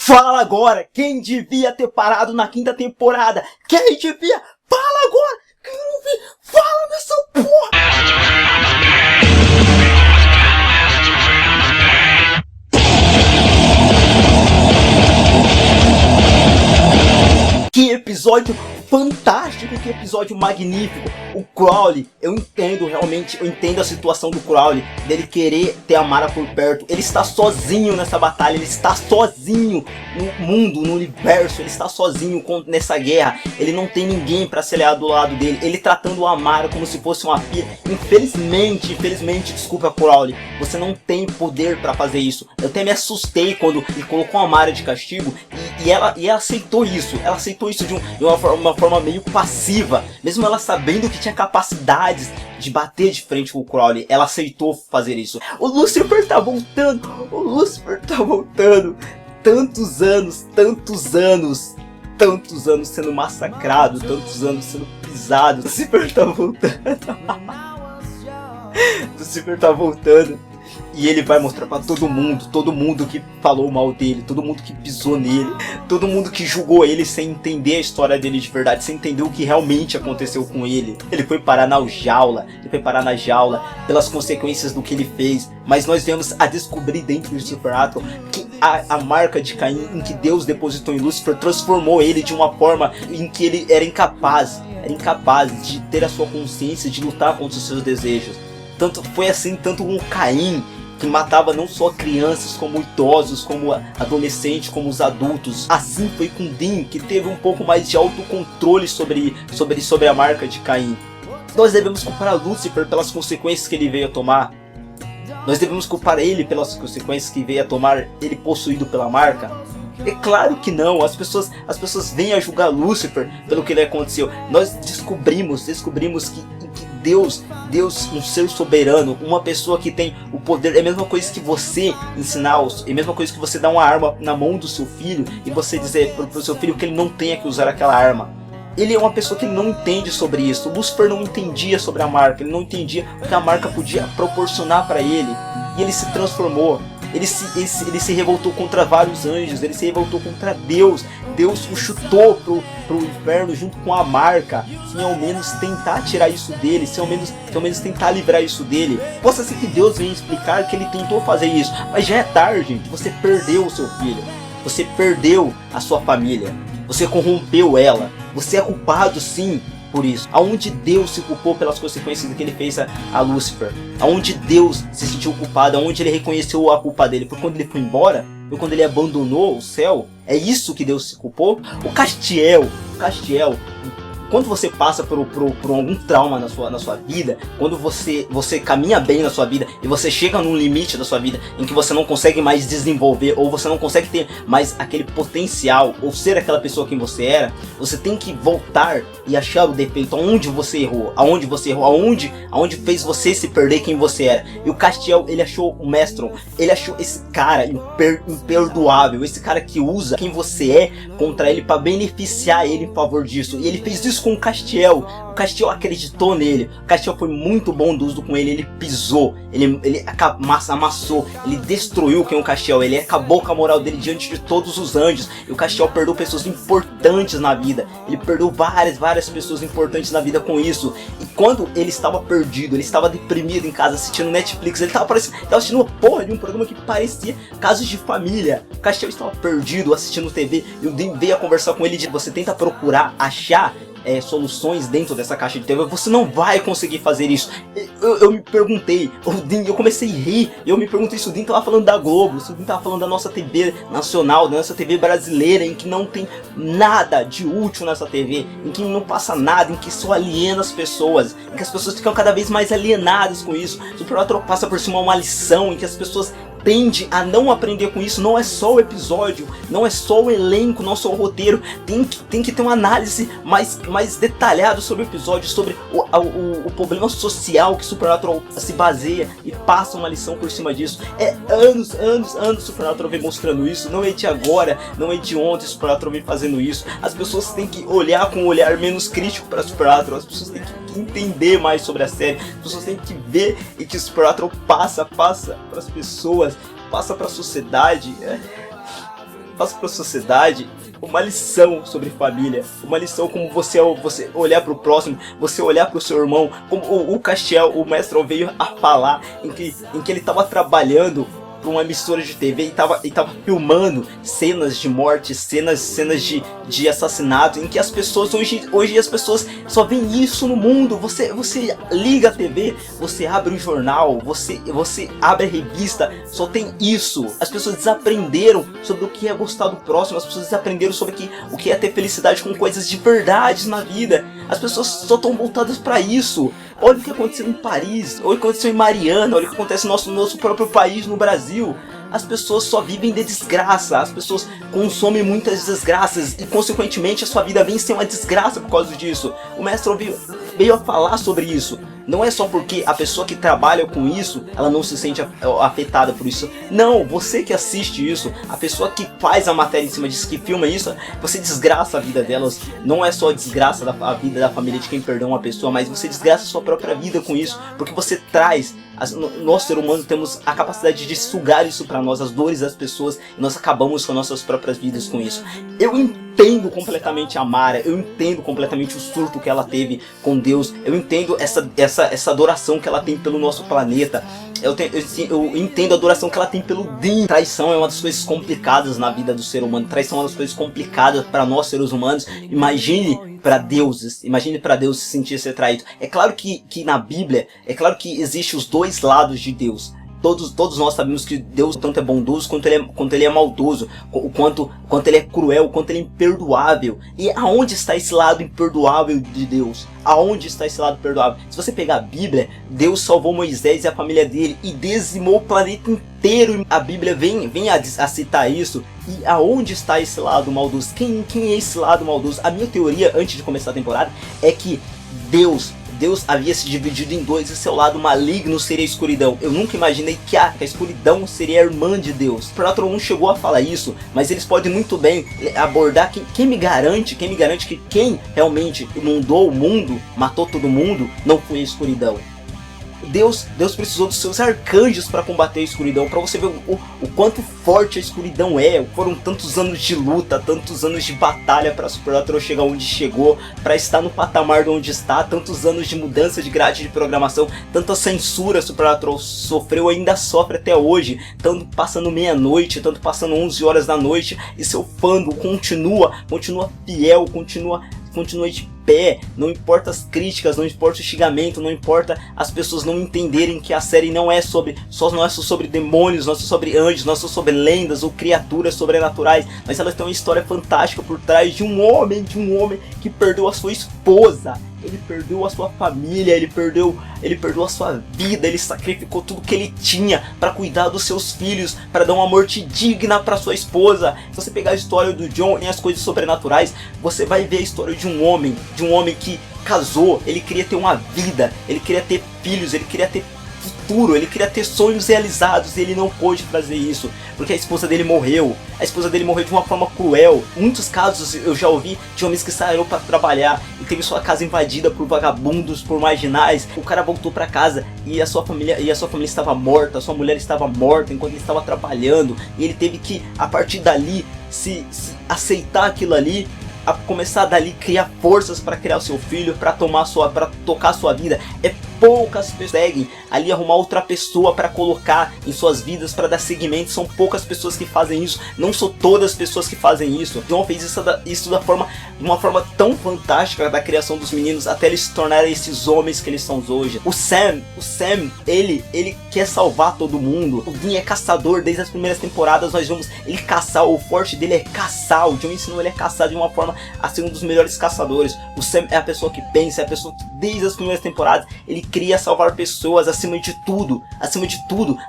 Fala agora, quem devia ter parado na quinta temporada? Quem devia? Fala agora, quem não vi? Fala nessa porra! Que episódio fantástico, que episódio magnífico. O Crowley, eu entendo realmente, eu entendo a situação do Crowley, dele querer ter a Mara por perto. Ele está sozinho nessa batalha, ele está sozinho no mundo, no universo, ele está sozinho nessa guerra. Ele não tem ninguém para se aliar do lado dele, ele tratando a Mara como se fosse uma filha. Infelizmente, desculpa Crowley, você não tem poder para fazer isso. Eu até me assustei quando ele colocou a Mara de castigo e ela aceitou isso. Ela aceitou isso de uma forma meio passiva, mesmo ela sabendo que tinha capacidades de bater de frente com o Crowley. Ela aceitou fazer isso. O Lucifer tá voltando. Tantos anos sendo massacrado, tantos anos sendo pisado. O Lucifer tá voltando. E ele vai mostrar pra todo mundo que falou mal dele, todo mundo que pisou nele, todo mundo que julgou ele sem entender a história dele de verdade, sem entender o que realmente aconteceu com ele. Ele foi parar na jaula, pelas consequências do que ele fez. Mas nós viemos a descobrir dentro de Supernatural que a marca de Caim, em que Deus depositou em Lúcifer, transformou ele de uma forma em que ele era incapaz de ter a sua consciência, de lutar contra os seus desejos. Tanto foi assim, tanto com Caim, que matava não só crianças, como idosos, como adolescentes, como os adultos. Assim foi com Dean, que teve um pouco mais de autocontrole sobre a marca de Caim. Nós devemos culpar a Lúcifer pelas consequências que ele veio a tomar. Nós devemos culpar ele pelas consequências que veio a tomar, ele possuído pela marca. É claro que não. As pessoas vêm a julgar Lúcifer pelo que ele aconteceu. Nós descobrimos que Deus, um ser soberano, uma pessoa que tem o poder, é a mesma coisa que você ensinar, é a mesma coisa que você dar uma arma na mão do seu filho e você dizer pro seu filho que ele não tenha que usar aquela arma. Ele é uma pessoa que não entende sobre isso. Lúcifer não entendia sobre a marca, ele não entendia o que a marca podia proporcionar para ele. E ele se transformou. Ele se revoltou contra vários anjos, ele se revoltou contra Deus. Deus o chutou pro inferno junto com a marca, sem ao menos tentar tirar isso dele, sem ao menos tentar livrar isso dele. Possa ser que Deus venha explicar que ele tentou fazer isso, mas já é tarde, gente. Você perdeu o seu filho, você perdeu a sua família, você corrompeu ela, você é culpado sim por isso. Aonde Deus se culpou pelas consequências do que ele fez a Lúcifer? Aonde Deus se sentiu culpado? Aonde ele reconheceu a culpa dele? Foi quando ele foi embora? Foi quando ele abandonou o céu? É isso que Deus se culpou? O Castiel, quando você passa por algum trauma na sua vida, quando você caminha bem na sua vida e você chega num limite da sua vida em que você não consegue mais desenvolver, ou você não consegue ter mais aquele potencial, ou ser aquela pessoa que você era, você tem que voltar e achar o defeito, aonde você errou, aonde fez você se perder quem você era. E o Castiel, ele achou o Mestron, ele achou esse cara imperdoável, esse cara que usa quem você é contra ele para beneficiar ele em favor disso. E ele fez isso com o Castiel. O Castiel acreditou nele. O Castiel foi muito bondoso com ele. Ele pisou, ele amassou, ele destruiu quem é o Castiel. Ele acabou com a moral dele diante de todos os anjos. E o Castiel perdoou pessoas importantes na vida. Ele perdoou várias pessoas importantes na vida com isso. E quando ele estava perdido, ele estava deprimido em casa assistindo Netflix, ele estava assistindo uma porra de um programa que parecia Casos de Família. O Castiel estava perdido assistindo TV e o Dean veio a conversar com ele. Você tenta procurar achar soluções dentro dessa caixa de TV, você não vai conseguir fazer isso. Eu me perguntei, eu comecei a rir, e eu me perguntei se o Dean tava falando da Globo, se o Dean tava falando da nossa TV nacional, da nossa TV brasileira, em que não tem nada de útil nessa TV, em que não passa nada, em que só aliena as pessoas, em que as pessoas ficam cada vez mais alienadas com isso. O Supernatural passa por cima uma lição em que as pessoas tende a não aprender com isso. Não é só o episódio, não é só o elenco, não é só o roteiro. Tem que ter uma análise mais detalhada sobre o episódio, sobre o problema social que Supernatural se baseia, e passa uma lição por cima disso. É anos Supernatural vem mostrando isso. Não é de agora, não é de ontem Supernatural vem fazendo isso. As pessoas têm que olhar com um olhar menos crítico para Supernatural. As pessoas têm que entender mais sobre a série. As pessoas têm que ver e que Supernatural passa para as pessoas, passa para a sociedade. faça para a sociedade uma lição sobre família, uma lição como você olhar para o próximo, você olhar para o seu irmão, como o Castiel, o mestre veio a falar, em que ele estava trabalhando para uma emissora de TV e tava filmando cenas de morte, cenas de assassinato, em que as pessoas, hoje as pessoas só veem isso no mundo. Você liga a TV, você abre o jornal, você abre a revista, só tem isso. As pessoas desaprenderam sobre o que é gostar do próximo, as pessoas desaprenderam sobre o que é ter felicidade com coisas de verdade na vida. As pessoas só estão voltadas para isso. Olha o que aconteceu em Paris, olha o que aconteceu em Mariana, olha o que acontece no nosso próprio país, no Brasil. As pessoas só vivem de desgraça, as pessoas consomem muitas desgraças e consequentemente a sua vida vem ser uma desgraça por causa disso. O mestre veio a falar sobre isso. Não é só porque a pessoa que trabalha com isso, ela não se sente afetada por isso. Não, você que assiste isso, a pessoa que faz a matéria em cima disso, que filma isso, você desgraça a vida delas. Não é só desgraça a vida da família de quem perdeu uma pessoa, mas você desgraça a sua própria vida com isso, porque você traz... Nós, seres humanos, temos a capacidade de sugar isso pra nós, as dores das pessoas, e nós acabamos com nossas próprias vidas com isso. Eu entendo completamente a Mara, eu entendo completamente o surto que ela teve com Deus, eu entendo essa adoração que ela tem pelo nosso planeta, eu entendo a adoração que ela tem pelo Din. Traição é uma das coisas complicadas na vida do ser humano, traição é uma das coisas complicadas para nós, seres humanos. Imagine para Deus se sentir ser traído. É claro que na Bíblia, é claro que existe os dois lados de Deus. Todos nós sabemos que Deus tanto é bondoso quanto ele é maldoso, o quanto ele é cruel, o quanto ele é imperdoável. E aonde está esse lado imperdoável de Deus? Aonde está esse lado perdoável? Se você pegar a Bíblia, Deus salvou Moisés e a família dele e dizimou o planeta inteiro. A Bíblia vem a citar isso. E aonde está esse lado maldoso? Quem é esse lado maldoso? A minha teoria, antes de começar a temporada, é que Deus havia se dividido em dois e seu lado maligno seria a escuridão. Eu nunca imaginei que a escuridão seria a irmã de Deus. O Imperator não chegou a falar isso, mas eles podem muito bem abordar quem me garante que quem realmente inundou o mundo, matou todo mundo, não foi a escuridão. Deus precisou dos seus arcanjos para combater a escuridão, para você ver o quanto forte a escuridão é. Foram tantos anos de luta, tantos anos de batalha para Supernatural chegar onde chegou, para estar no patamar de onde está, tantos anos de mudança de grade de programação, tanta censura Supernatural sofreu, ainda sofre até hoje, tanto passando meia-noite, tanto passando 11 horas da noite, e seu fandom continua fiel, continua de pé, não importa as críticas, não importa o xingamento, não importa as pessoas não entenderem que a série não é só sobre demônios, não é só sobre anjos, não é só sobre lendas ou criaturas sobrenaturais, mas elas têm uma história fantástica por trás de um homem que perdeu a sua esposa. Ele perdeu a sua família, ele perdeu a sua vida, ele sacrificou tudo que ele tinha para cuidar dos seus filhos, para dar uma morte digna para sua esposa. Se você pegar a história do John em As Coisas Sobrenaturais, você vai ver a história de um homem que casou, ele queria ter uma vida, ele queria ter filhos, ele queria ter futuro, ele queria ter sonhos realizados e ele não pôde fazer isso, porque a esposa dele morreu. A esposa dele morreu de uma forma cruel. Muitos casos eu já ouvi de homens que saíram para trabalhar e teve sua casa invadida por vagabundos, por marginais. O cara voltou para casa e a sua família estava morta, a sua mulher estava morta enquanto ele estava trabalhando, e ele teve que, a partir dali, se aceitar aquilo ali, a começar dali criar forças para criar o seu filho, para tocar a sua vida. Poucas pessoas conseguem ali arrumar outra pessoa para colocar em suas vidas, para dar seguimento. São poucas pessoas que fazem isso, não são todas as pessoas que fazem isso. John fez isso de uma forma tão fantástica da criação dos meninos, até eles se tornarem esses homens que eles são hoje. O Sam, ele quer salvar todo mundo. O Dean é caçador, desde as primeiras temporadas nós vemos ele caçar, o forte dele é caçar. O John ensinou ele a caçar de uma forma a ser um dos melhores caçadores. O Sam é a pessoa que pensa, é a pessoa que desde as primeiras temporadas ele queria salvar pessoas acima de tudo,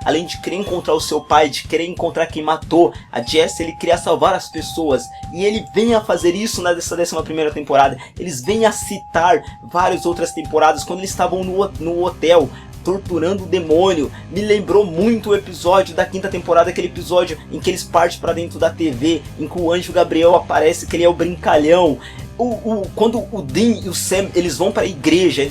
além de querer encontrar o seu pai, de querer encontrar quem matou a Jess, ele queria salvar as pessoas, e ele vem a fazer isso nessa 11ª temporada. Eles vêm a citar várias outras temporadas, quando eles estavam no hotel torturando o demônio. Me lembrou muito o episódio da 5ª temporada, aquele episódio em que eles partem para dentro da TV, em que o anjo Gabriel aparece, que ele é o brincalhão. quando o Dean e o Sam, eles vão pra igreja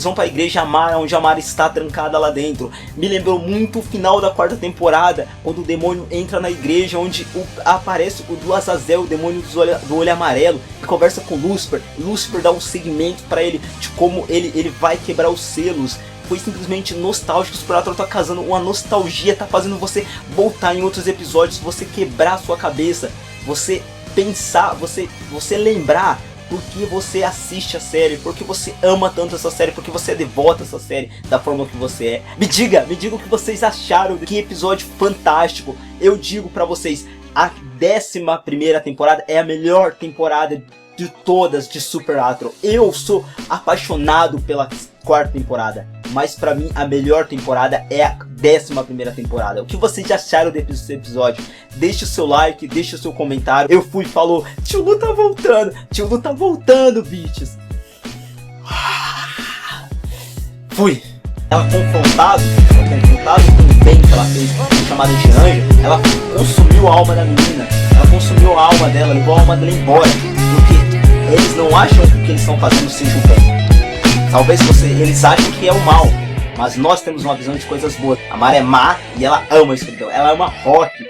Amara, onde a Amara está trancada lá dentro. Me lembrou muito o final da 4ª temporada, quando o demônio entra na igreja, onde aparece o do Azazel, o demônio do olho amarelo, e conversa com Lúcifer. Lúcifer dá um segmento pra ele de como ele vai quebrar os selos. Foi simplesmente nostálgico. O Supernatural tá causando uma nostalgia, tá fazendo você voltar em outros episódios, você quebrar a sua cabeça, você pensar, você lembrar por que você assiste a série, por que você ama tanto essa série, por que você é devoto a essa série da forma que você é. Me diga o que vocês acharam, que episódio fantástico. Eu digo pra vocês, a 11ª temporada é a melhor temporada de todas de Supernatural. Eu sou apaixonado pela 4ª temporada, mas pra mim a melhor temporada é a 11ª temporada. O que vocês acharam desse episódio? Deixe o seu like, deixe o seu comentário. Eu fui e falou, tio Lu tá voltando, bitches. Fui. Ela confrontado com o bem que ela fez, chamada de anjo, ela consumiu a alma da menina, ela consumiu a alma dela, levou a alma dela embora, porque eles não acham que o que eles estão fazendo seja o bem. Talvez eles achem que é o mal, mas nós temos uma visão de coisas boas. A Mara é má e ela ama a escuridão, ela ama rock,